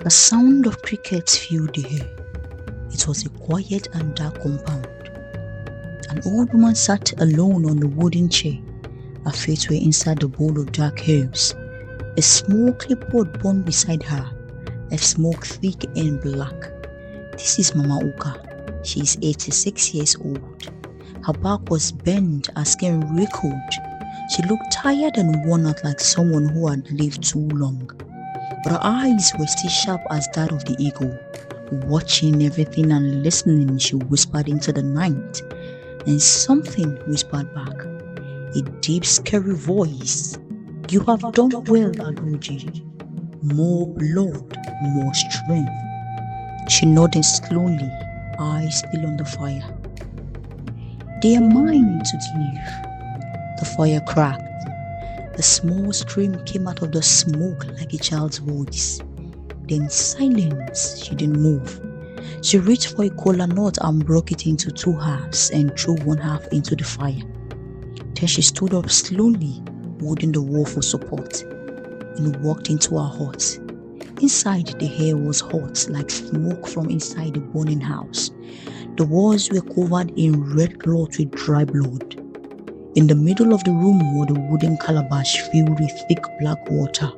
The sound of crickets filled the air. It was a quiet and dark compound. An old woman sat alone on the wooden chair. Her feet were inside the bowl of dark herbs. A small clipboard burned beside her, a smoke thick and black. This is Mama Uka. She is 86 years old. Her back was bent, her skin wrinkled. She looked tired and worn out like someone who had lived too long. But her eyes were still sharp as that of the eagle. Watching everything and listening, she whispered into the night. And something whispered back. A deep, scary voice. You have done well, Adoji. More blood, more strength. She nodded slowly, eyes still on the fire. They are mine to give. The fire cracked. A small scream came out of the smoke like a child's voice. Then silence. She didn't move. She reached for a kola nut and broke it into two halves and threw one half into the fire. Then she stood up slowly, holding the wall for support, and walked into her hut. Inside, the air was hot like smoke from inside a burning house. The walls were covered in red cloth with dry blood. In the middle of the room was a wooden calabash filled with thick black water.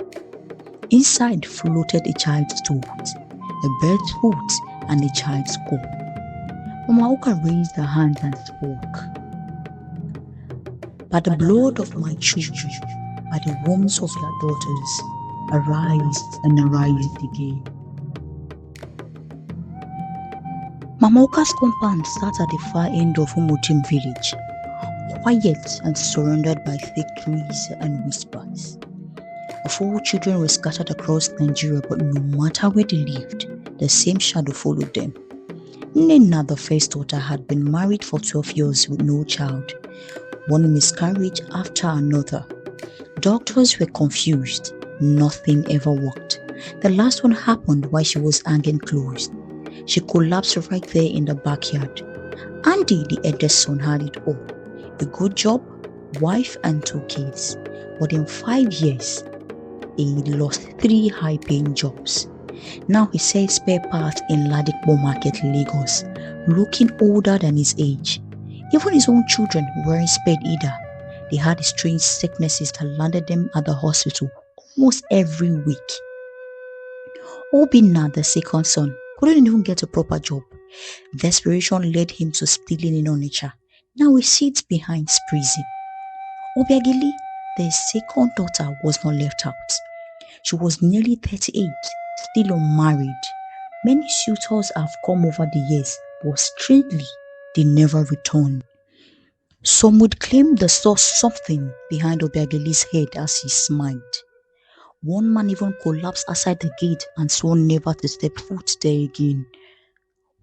Inside floated a child's tooth, a bird's foot, and a child's skull. Mama Uka raised her hand and spoke. By the blood of my children, by the wombs of your daughters, arise and arise again. Mama Uka's compound sat at the far end of Umutim village, quiet and surrounded by thick trees and whispers. Her 4 children were scattered across Nigeria, but no matter where they lived, the same shadow followed them. Nena, the first daughter, had been married for 12 years with no child, one miscarriage after another. Doctors were confused. Nothing ever worked. The last one happened while she was hanging clothes. She collapsed right there in the backyard. Andy, the eldest son, had it all. A good job, wife and 2 kids. But in 5 years, he lost 3 high-paying jobs. Now he sells spare parts in Ladikbo Market, Lagos, looking older than his age. Even his own children weren't spared either. They had strange sicknesses that landed them at the hospital almost every week. Obinna, the second son, couldn't even get a proper job. Desperation led him to stealing in Onitsha. Now he sits behind prison. Obiageli, the second daughter, was not left out. She was nearly 38, still unmarried. Many suitors have come over the years, but strangely, they never returned. Some would claim they saw something behind Obiageli's head as he smiled. One man even collapsed outside the gate and swore never to step foot there again.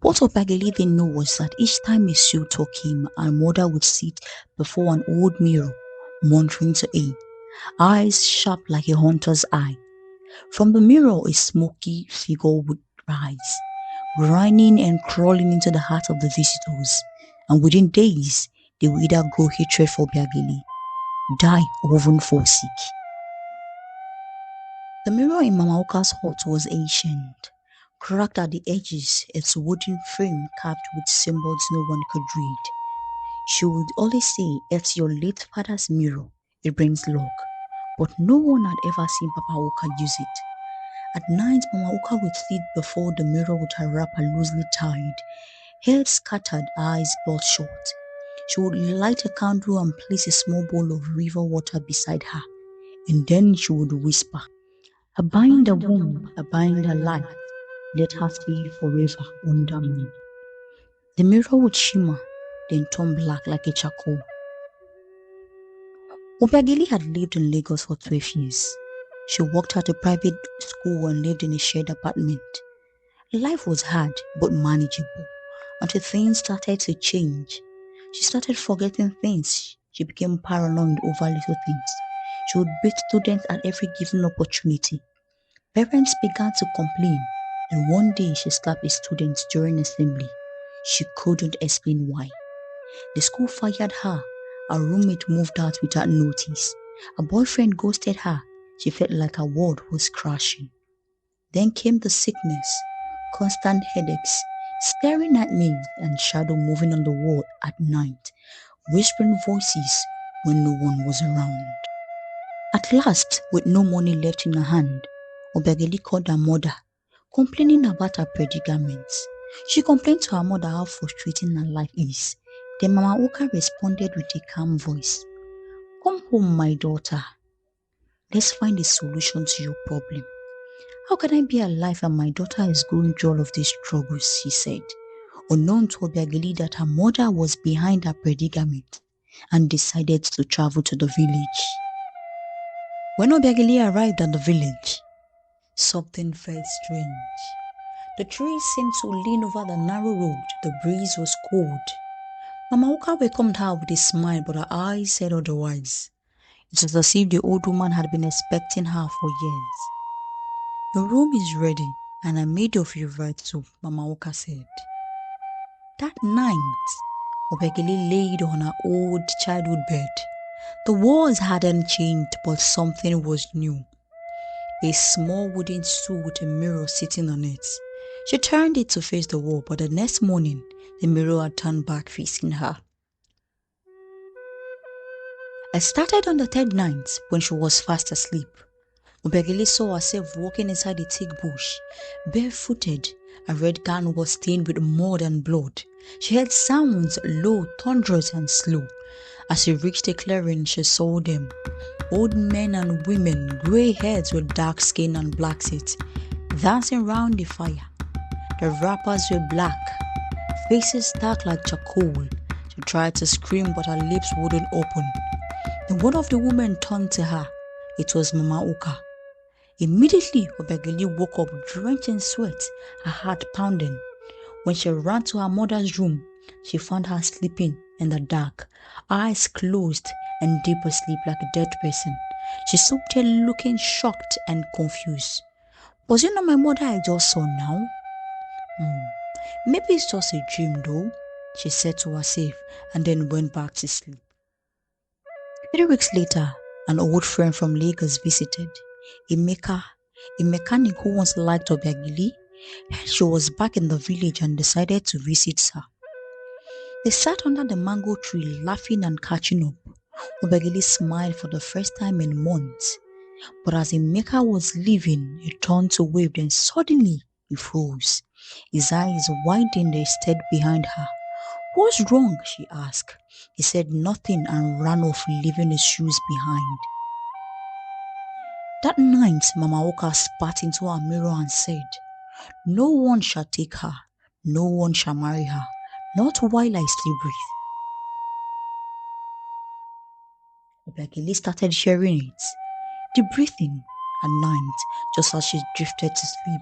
What Obiageli didn't know was that each time a suitor came, her mother would sit before an old mirror, muttering to him, eyes sharp like a hunter's eye. From the mirror, a smoky figure would rise, grinding and crawling into the heart of the visitors, and within days, they would either grow hatred for Obiageli, die, or even fall sick. The mirror in Mama Uka's hut was ancient, cracked at the edges, its wooden frame carved with symbols no one could read. She would always say, "It's your late father's mirror, it brings luck," but no one had ever seen Papa Uka use it. At night, Mama Uka would sit before the mirror with her wrapper loosely tied, hair scattered, eyes bloodshot. She would light a candle and place a small bowl of river water beside her, and then she would whisper, "Abide the womb, abide the light, let her stay forever under me." The mirror would shimmer, then turn black like a charcoal. Obiageli had lived in Lagos for 12 years. She worked at a private school and lived in a shared apartment. Life was hard but manageable until things started to change. She started forgetting things. She became paranoid over little things. She would beat students at every given opportunity. Parents began to complain, and one day she slapped a student during assembly. She couldn't explain why. The school fired her. Her roommate moved out without notice. Her boyfriend ghosted her. She felt like her world was crashing. Then came the sickness, constant headaches, staring at me, and shadow moving on the wall at night, whispering voices when no one was around. At last, with no money left in her hand, Obegeli called her mother, complaining about her predicaments. She complained to her mother how frustrating her life is. Then Mama Oka responded with a calm voice. Come home, my daughter. Let's find a solution to your problem. How can I be alive and my daughter is going through all of these struggles, she said. Unknown to Obiageli that her mother was behind her predicament and decided to travel to the village. When Obiageli arrived at the village, something felt strange. The trees seemed to lean over the narrow road. The breeze was cold. Mama Oka welcomed her with a smile, but her eyes said otherwise. It was as if the old woman had been expecting her for years. Your room is ready, and I made your favorite soup, Mama Oka said. That night, Obegele laid on her old childhood bed. The walls hadn't changed, but something was new. A small wooden stool with a mirror sitting on it. She turned it to face the wall, but the next morning, the mirror had turned back facing her. I started on the third night when she was fast asleep. Obegele saw herself walking inside a thick bush, barefooted. Her red gown was stained with mud and blood. She heard sounds, low, thunderous and slow. As she reached a clearing, she saw them. Old men and women, grey heads with dark skin and black teeth, dancing round the fire. The wrappers were black, faces dark like charcoal. She tried to scream, but her lips wouldn't open. Then one of the women turned to her. It was Mama Oka. Immediately, Obegeli woke up drenched in sweat, her heart pounding. When she ran to her mother's room, she found her sleeping in the dark, eyes closed and deep asleep like a dead person. She stood there looking shocked and confused. Was it not my mother I just saw now? Maybe it's just a dream though, she said to herself and then went back to sleep. 3 weeks later, an old friend from Lagos visited. Emeka, a mechanic who once liked Obiageli, heard she was back in the village and decided to visit her. They sat under the mango tree laughing and catching up. Obiageli smiled for the first time in months. But as Emeka was leaving, he turned to wave, then suddenly he froze. His eyes widened and stared behind her. What's wrong? She asked. He said nothing and ran off, leaving his shoes behind. That night, Mama Oka spat into her mirror and said, No one shall take her, no one shall marry her, not while I still breathe. Obiageli started hearing it. The breathing at night, just as she drifted to sleep.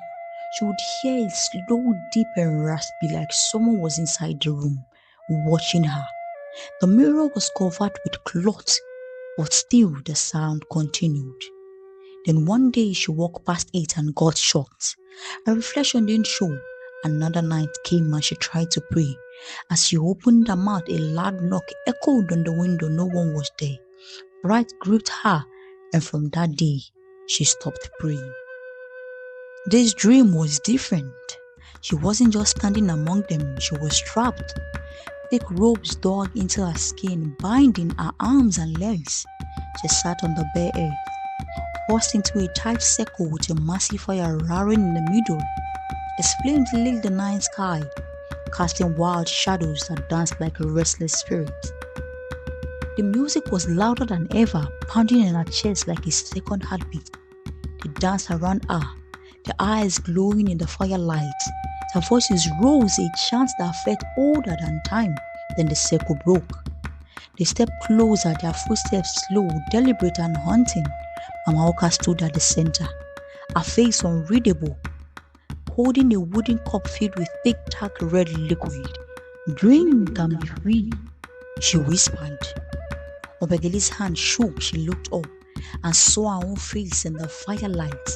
She would hear it slow, deep and raspy like someone was inside the room, watching her. The mirror was covered with cloth, but still the sound continued. Then one day she walked past it and got shocked. Her reflection didn't show. Another night came and she tried to pray. As she opened her mouth, a loud knock echoed on the window. No one was there. Fright gripped her, and from that day, she stopped praying. This dream was different. She wasn't just standing among them, she was trapped. Thick ropes dug into her skin, binding her arms and legs. She sat on the bare earth, forced into a tight circle with a massive fire roaring in the middle. Its flames lit the night sky, casting wild shadows that danced like a restless spirit. The music was louder than ever, pounding in her chest like a second heartbeat. They danced around her, their eyes glowing in the firelight. Their voices rose, a chant that felt older than time. Then the circle broke. They stepped closer, their footsteps slow, deliberate and haunting. Mama Oka stood at the center, her face unreadable, holding a wooden cup filled with thick, dark red liquid. Drink and be free, she whispered. Obegeli's hand shook. She looked up and saw her own face in the firelight.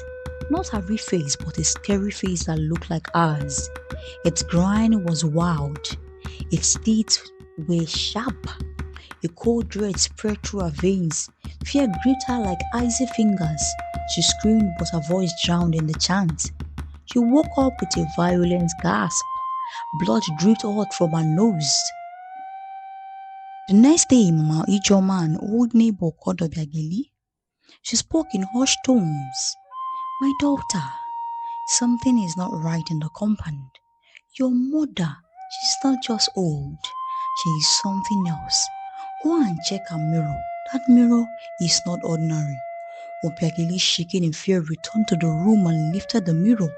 Not her real face, but a scary face that looked like ours. Its grin was wild. Its teeth were sharp. A cold dread spread through her veins. Fear gripped her like icy fingers. She screamed, but her voice drowned in the chant. She woke up with a violent gasp. Blood dripped out from her nose. The next day, Mama Ijoma, an old neighbor, called Obiageli. She spoke in hushed tones. My daughter, something is not right in the compound. Your mother, she's not just old. She is something else. Go and check her mirror. That mirror is not ordinary. Obiageli, shaking in fear, returned to the room and lifted the mirror.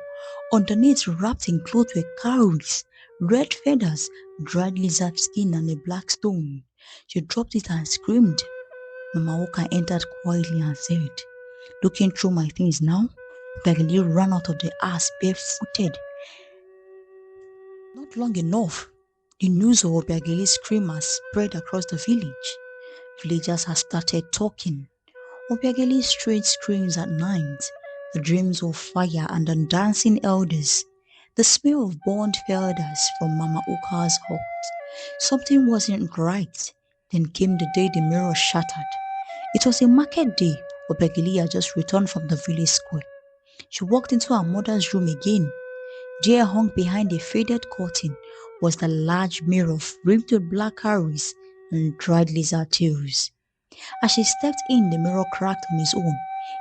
Underneath, wrapped in clothes, were cowries, red feathers, dried lizard skin, and a black stone. She dropped it and screamed. Mama Oka entered quietly and said, looking through my things now, Obiageli ran out of the house barefooted. Not long enough, the news of Obiageli's scream has spread across the village. Villagers have started talking. Obiageli's strange screams at night, the dreams of fire and the dancing elders, the smell of burnt feathers from Mama Oka's hut. Something wasn't right. Then came the day the mirror shattered. It was a market day. Obiageli had just returned from the village square. She walked into her mother's room again. There, hung behind a faded curtain, was the large mirror framed with black cowries and dried lizard tails. As she stepped in, the mirror cracked on its own.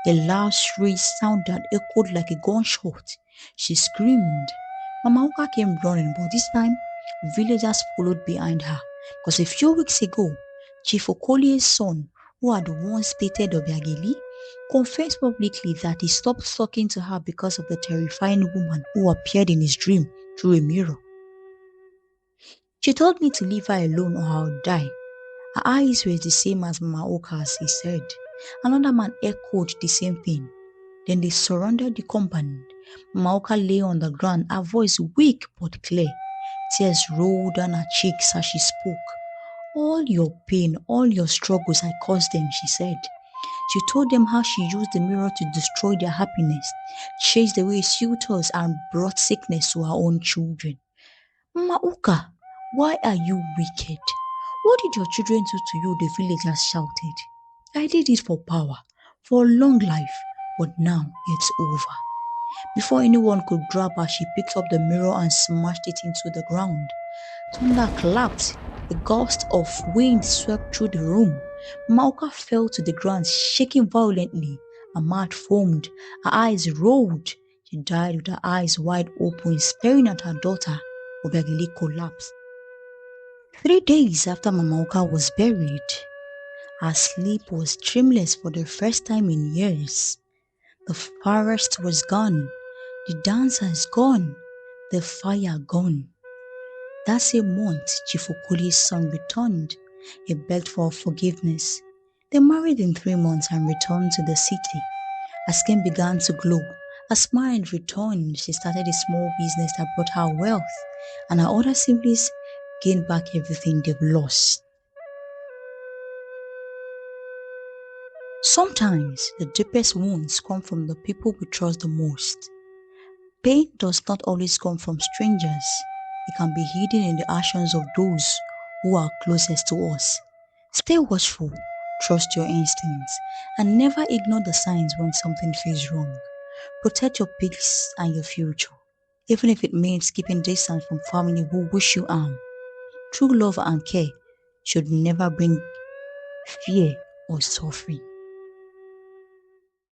A loud shriek sound that echoed like a gunshot. She screamed. Mama Oka came running, but this time, villagers followed behind her. Because a few weeks ago, Chief Okolie's son, who had once dated Obiageli, confessed publicly that he stopped talking to her because of the terrifying woman who appeared in his dream through a mirror. She told me to leave her alone or I would die. Her eyes were the same as Mama Oka's, he said. Another man echoed the same thing. Then they surrounded the compound. Mama Oka lay on the ground, her voice weak but clear. Tears rolled down her cheeks as she spoke. All your pain, all your struggles, I caused them, she said. She told them how she used the mirror to destroy their happiness, chased away suitors, and brought sickness to her own children. Mama Oka, why are you wicked? What did your children do to you? The villagers shouted. I did it for power, for long life, but now it's over. Before anyone could grab her, she picked up the mirror and smashed it into the ground. Thunder clapped. A gust of wind swept through the room. Mauka fell to the ground, shaking violently. Her mouth foamed. Her eyes rolled. She died with her eyes wide open, staring at her daughter. Obiageli collapsed. 3 days after Mama was buried, her sleep was dreamless for the first time in years. The forest was gone, the dancers gone, the fire gone. That same month, Chief Okoli's son returned. He begged for forgiveness. They married in 3 months and returned to the city. Her skin began to glow. Her smile returned. She started a small business that brought her wealth, and her other siblings gained back everything they've lost. Sometimes the deepest wounds come from the people we trust the most. Pain does not always come from strangers. It can be hidden in the actions of those who are closest to us. Stay watchful, trust your instincts, and never ignore the signs when something feels wrong. Protect your peace and your future, even if it means keeping distance from family who wish you harm. True love and care should never bring fear or suffering.